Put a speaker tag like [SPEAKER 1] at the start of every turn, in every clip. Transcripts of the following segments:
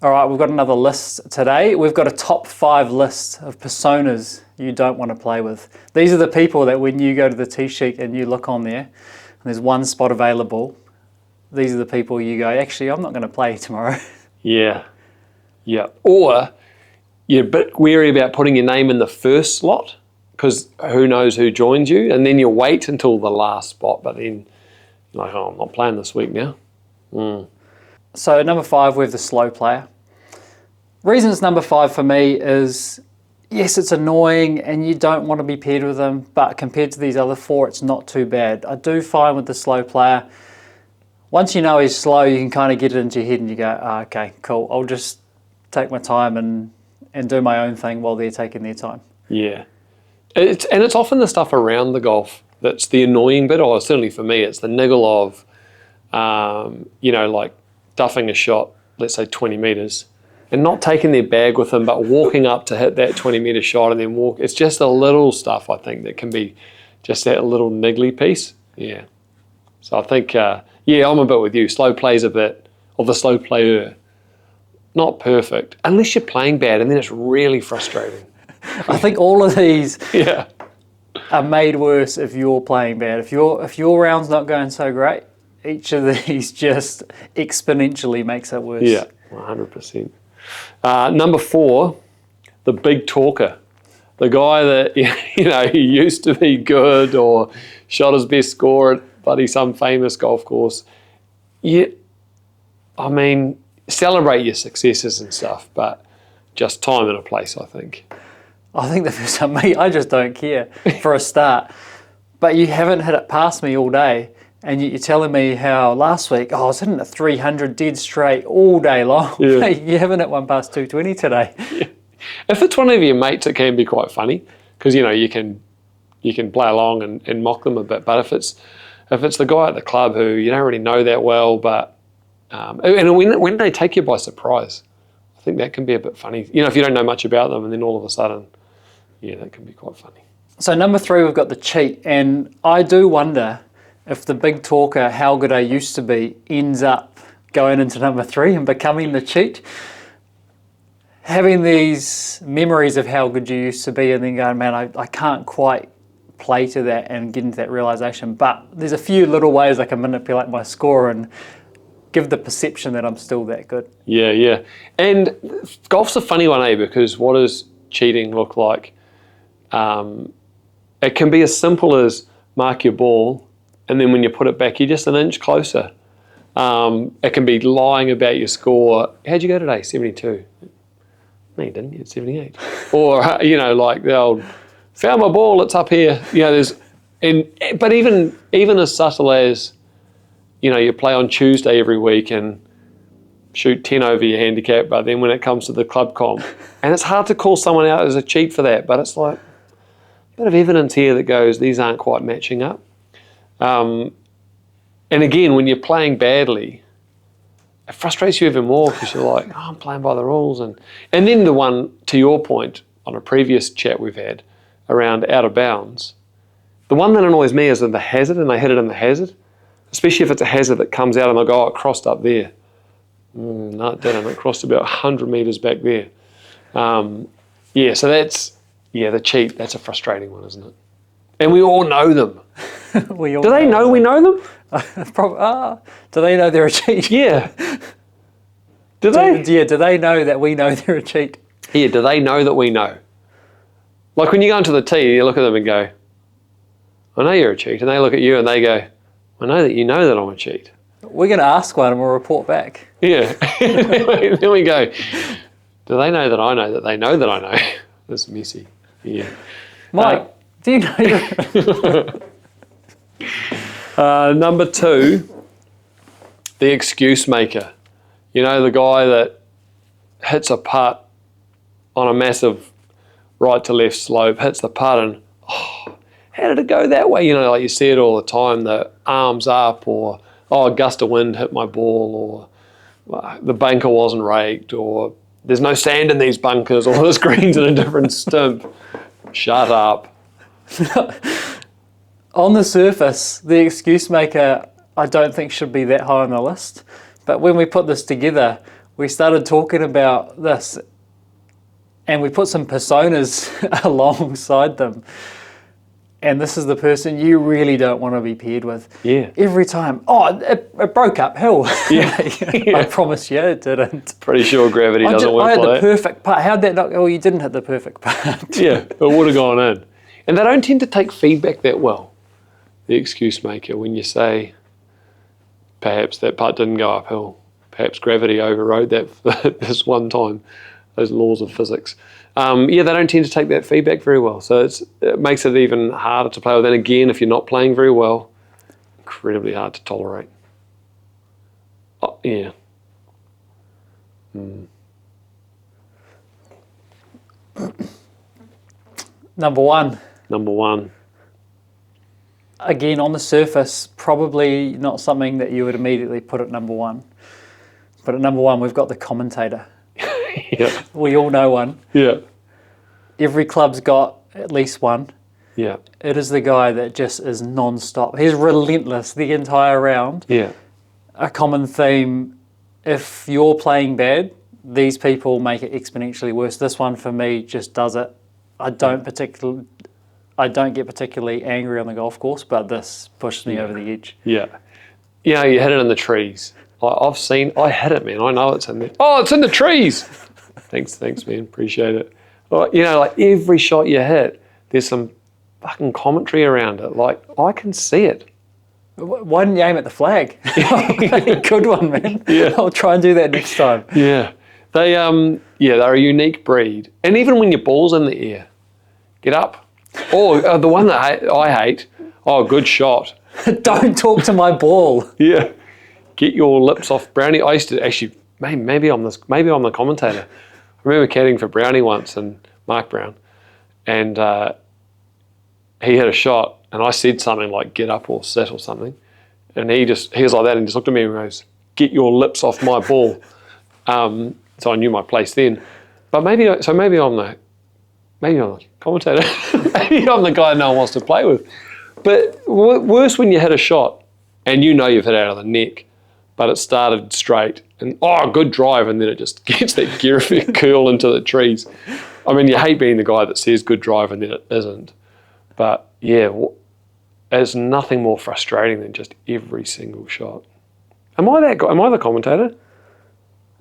[SPEAKER 1] All right, we've got another list today. We've got a top 5 list of personas you don't want to play with. These are the people that when you go to the tee sheet and you look on there, and there's one spot available, these are the people you go, actually, I'm not going to play tomorrow.
[SPEAKER 2] Yeah. Or you're a bit wary about putting your name in the first slot because who knows who joins you, and then you wait until the last spot, but then you're like, oh, I'm not playing this week now.
[SPEAKER 1] So number 5, we have the slow player. Reason it's number 5 for me is, yes, it's annoying and you don't want to be paired with them, but compared to these other 4, it's not too bad. I do find with the slow player, once you know he's slow, you can kind of get it into your head and you go, okay, cool, I'll just take my time and do my own thing while they're taking their time.
[SPEAKER 2] Yeah. It's often the stuff around the golf that's the annoying bit, or certainly for me, it's the niggle of, like duffing a shot, let's say 20 metres, and not taking their bag with them, but walking up to hit that 20-metre shot and then walk. It's just a little stuff, I think, that can be just that little niggly piece. Yeah. So I think, I'm a bit with you. Slow play's a bit, or the slow player, not perfect, unless you're playing bad, and then it's really frustrating.
[SPEAKER 1] I think all of these are made worse if you're playing bad. If your round's not going so great, each of these just exponentially makes it worse.
[SPEAKER 2] Yeah, 100%. Number 4, the big talker. The guy that, he used to be good or shot his best score at bloody some famous golf course. Yeah, I mean, celebrate your successes and stuff, but just time and a place, I think.
[SPEAKER 1] I think for me, I just don't care for a start. But you haven't hit it past me all day. And you're telling me how last week, I was hitting a 300 dead straight all day long.
[SPEAKER 2] Yeah.
[SPEAKER 1] Hey, you haven't hit one past 220 today.
[SPEAKER 2] Yeah. If it's one of your mates, it can be quite funny because, you can play along and mock them a bit. But if it's the guy at the club who you don't really know that well, but and when they take you by surprise, I think that can be a bit funny. If you don't know much about them and then all of a sudden, that can be quite funny.
[SPEAKER 1] So number 3, we've got the cheat. And I do wonder if the big talker, how good I used to be, ends up going into number 3 and becoming the cheat. Having these memories of how good you used to be and then going, man, I can't quite play to that and get into that realization. But there's a few little ways I can manipulate my score and give the perception that I'm still that good.
[SPEAKER 2] Yeah. And golf's a funny one, because what does cheating look like? It can be as simple as mark your ball, and then when you put it back, you're just an inch closer. It can be lying about your score. How'd you go today? 72. No, you didn't. You had 78. Or, like the old, found my ball, it's up here. But even as subtle as, you play on Tuesday every week and shoot 10 over your handicap, but then when it comes to the club comp, and it's hard to call someone out as a cheat for that, but it's like a bit of evidence here that goes, these aren't quite matching up. And again, when you're playing badly, it frustrates you even more because you're like, oh, I'm playing by the rules. And then the one, to your point, on a previous chat we've had around out of bounds, the one that annoys me is in the hazard, and they hit it in the hazard, especially if it's a hazard that comes out and they'll go, oh, it crossed up there. No, it didn't. It crossed about 100 metres back there. So that's, the cheat, that's a frustrating one, isn't it? And we all know them. Do they know we know them?
[SPEAKER 1] Do they know they're a cheat?
[SPEAKER 2] Yeah. Do they?
[SPEAKER 1] Do they know that we know they're a cheat?
[SPEAKER 2] Yeah, do they know that we know? Like when you go into the tee, you look at them and go, I know you're a cheat. And they look at you and they go, I know that you know that I'm a cheat.
[SPEAKER 1] We're going to ask one and we'll report back.
[SPEAKER 2] Yeah. Then we go, do they know that they know that I know? That's messy. Yeah.
[SPEAKER 1] Mike, do you know?
[SPEAKER 2] Number 2, the excuse maker. The guy that hits a putt on a massive right to left slope, hits the putt and, how did it go that way? Like you see it all the time, the arms up, or, a gust of wind hit my ball, or the bunker wasn't raked, or there's no sand in these bunkers, or this green's in a different stump. Shut up.
[SPEAKER 1] On the surface, the excuse maker, I don't think should be that high on the list. But when we put this together, we started talking about this, and we put some personas alongside them. And this is the person you really don't want to be paired with.
[SPEAKER 2] Yeah.
[SPEAKER 1] Every time. Oh, it broke uphill.
[SPEAKER 2] Yeah.
[SPEAKER 1] I promise you it didn't.
[SPEAKER 2] Pretty sure gravity doesn't
[SPEAKER 1] I
[SPEAKER 2] work
[SPEAKER 1] had
[SPEAKER 2] like
[SPEAKER 1] the
[SPEAKER 2] that.
[SPEAKER 1] perfect part. How'd that not? Oh, you didn't hit the perfect part.
[SPEAKER 2] Yeah, it would have gone in. And they don't tend to take feedback that well, the excuse maker, when you say, perhaps that part didn't go uphill. Perhaps gravity overrode that this one time, those laws of physics. They don't tend to take that feedback very well. So it makes it even harder to play with. And again, if you're not playing very well, incredibly hard to tolerate. Oh, yeah.
[SPEAKER 1] Number one.
[SPEAKER 2] Number one.
[SPEAKER 1] Again, on the surface, probably not something that you would immediately put at number one. But at number one, we've got the commentator.
[SPEAKER 2] Yeah.
[SPEAKER 1] We all know one.
[SPEAKER 2] Yeah.
[SPEAKER 1] Every club's got at least one.
[SPEAKER 2] Yeah.
[SPEAKER 1] It is the guy that just is non-stop. He's relentless the entire round.
[SPEAKER 2] Yeah.
[SPEAKER 1] A common theme, if you're playing bad, these people make it exponentially worse. This one for me just does it. I don't get particularly angry on the golf course, but this pushes me over the edge.
[SPEAKER 2] Yeah. Yeah, you hit it in the trees. I hit it, man. I know it's in there. Oh, it's in the trees. Thanks, man. Appreciate it. Well, like every shot you hit, there's some fucking commentary around it. Like, I can see it.
[SPEAKER 1] Why didn't you aim at the flag? Good one, man.
[SPEAKER 2] Yeah.
[SPEAKER 1] I'll try and do that next time.
[SPEAKER 2] Yeah. They're a unique breed. And even when your ball's in the air, get up. Or the one that I hate, good shot.
[SPEAKER 1] Don't talk to my ball.
[SPEAKER 2] Yeah. Get your lips off Brownie. I used to actually, maybe I'm the commentator. I remember caddying for Brownie once, and Mark Brown, and he had a shot, and I said something like "get up" or "sit" or something, and he was like that, and just looked at me and goes, "Get your lips off my ball." So I knew my place then. But maybe I'm the commentator. Maybe I'm the guy no one wants to play with. But worse when you hit a shot and you know you've hit it out of the neck, but it started straight and good drive, and then it just gets that gear effect curl into the trees. I mean, you hate being the guy that says good drive and then it isn't. But yeah, there's nothing more frustrating than just every single shot. Am I that guy? Am I the commentator?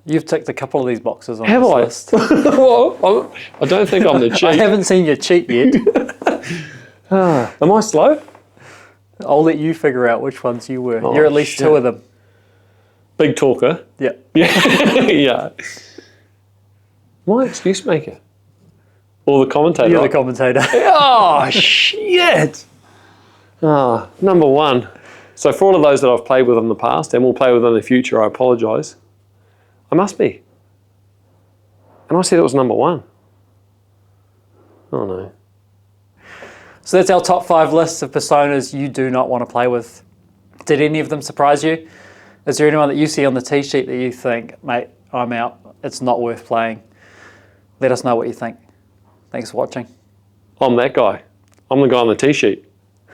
[SPEAKER 1] You've ticked a couple of these boxes on
[SPEAKER 2] Have
[SPEAKER 1] this
[SPEAKER 2] I?
[SPEAKER 1] list.
[SPEAKER 2] Well, I don't think I'm the cheat.
[SPEAKER 1] I haven't seen you cheat yet.
[SPEAKER 2] Am I slow?
[SPEAKER 1] I'll let you figure out which ones you were.
[SPEAKER 2] Oh,
[SPEAKER 1] You're at least
[SPEAKER 2] shit.
[SPEAKER 1] two of them.
[SPEAKER 2] Big talker.
[SPEAKER 1] Yeah.
[SPEAKER 2] Yeah. My excuse maker. Or the commentator.
[SPEAKER 1] You're the commentator.
[SPEAKER 2] Oh, shit. Number one. So for all of those that I've played with in the past and will play with in the future, I apologise. I must be. And I said it was number one. Oh, no.
[SPEAKER 1] So that's our top 5 lists of personas you do not want to play with. Did any of them surprise you? Is there anyone that you see on the tee sheet that you think, mate, I'm out, it's not worth playing? Let us know what you think. Thanks for watching.
[SPEAKER 2] I'm that guy. I'm the guy on the tee sheet.